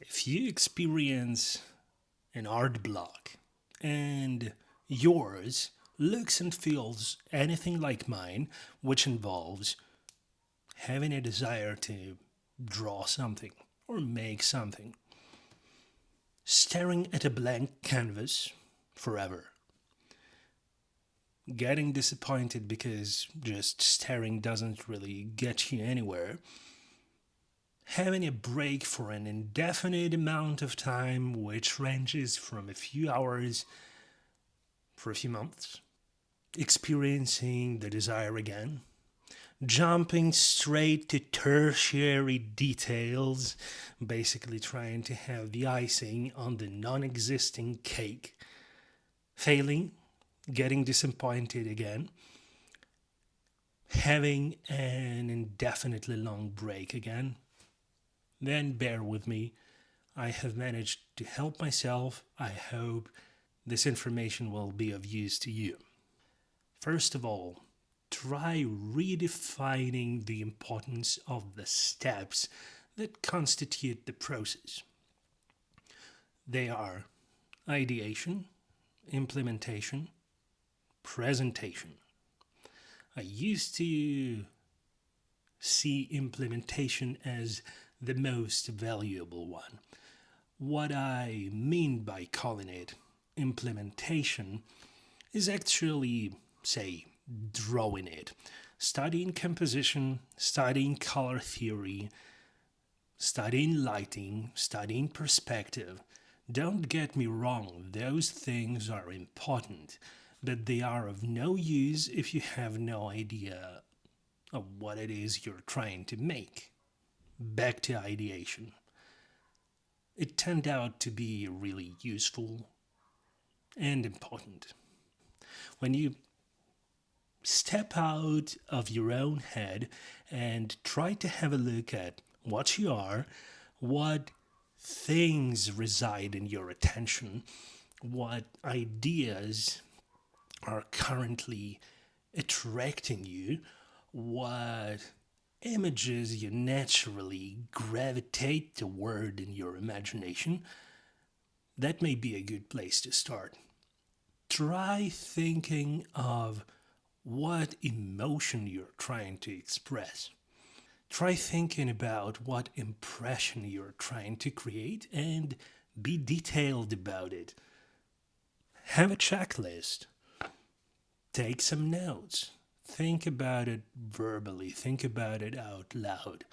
If you experience an art block and yours looks and feels anything like mine, which involves having a desire to draw something or make something, staring at a blank canvas forever, getting disappointed because just staring doesn't really get you anywhere, having a break for an indefinite amount of time, which ranges from a few hours for a few months, experiencing the desire again, jumping straight to tertiary details, basically trying to have the icing on the non existing cake, failing, getting disappointed again, having an indefinitely long break again, then bear with me. I have managed to help myself. I hope this information will be of use to you. First of all, try redefining the importance of the steps that constitute the process. They are ideation, implementation, presentation. I used to see implementation as the most valuable one. What I mean by calling it implementation is actually, say, drawing it, studying composition, studying color theory, studying lighting, studying perspective. Don't get me wrong, those things are important, but they are of no use if you have no idea of what it is you're trying to make. Back to ideation. It turned out to be really useful and important. When you step out of your own head and try to have a look at what you are, what things reside in your attention, what ideas are currently attracting you, what images you naturally gravitate toward in your imagination, that may be a good place to start. Try thinking of what emotion you're trying to express. Try thinking about what impression you're trying to create and be detailed about it. Have a checklist. Take some notes. Think about it verbally. Think about it out loud.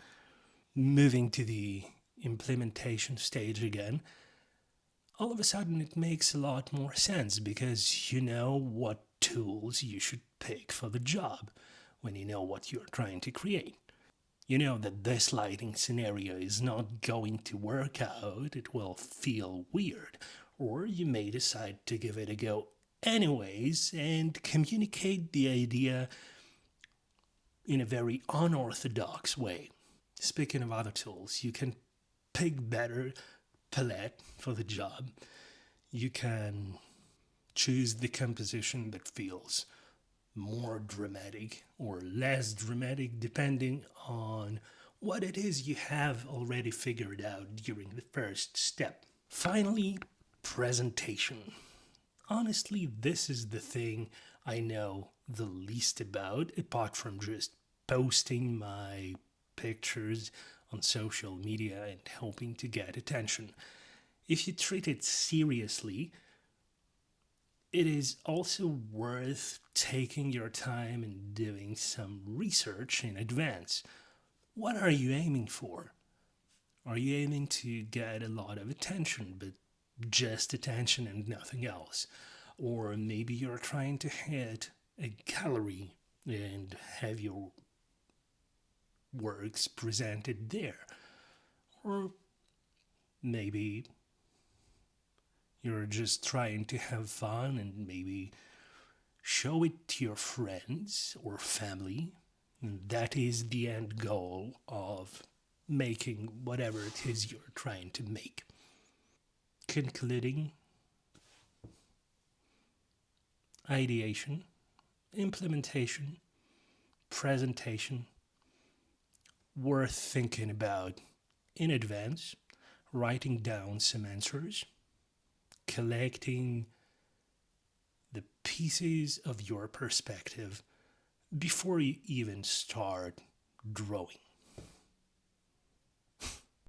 Moving to the implementation stage again, all of a sudden it makes a lot more sense because you know what tools you should pick for the job when you know what you're trying to create. You know that this lighting scenario is not going to work out, it will feel weird, or you may decide to give it a go anyways and communicate the idea in a very unorthodox way. Speaking of other tools, you can pick better palette for the job. You can choose the composition that feels more dramatic or less dramatic depending on what it is you have already figured out during the first step. Finally, presentation. Honestly, this is the thing I know the least about, apart from just posting my pictures on social media and hoping to get attention. If you treat it seriously, it is also worth taking your time and doing some research in advance. What are you aiming for? Are you aiming to get a lot of attention, but just attention and nothing else? Or maybe you're trying to hit a gallery and have your works presented there. Or maybe you're just trying to have fun and maybe show it to your friends or family. That is the end goal of making whatever it is you're trying to make. Concluding, ideation, implementation, presentation, worth thinking about in advance, writing down some answers, collecting the pieces of your perspective before you even start drawing.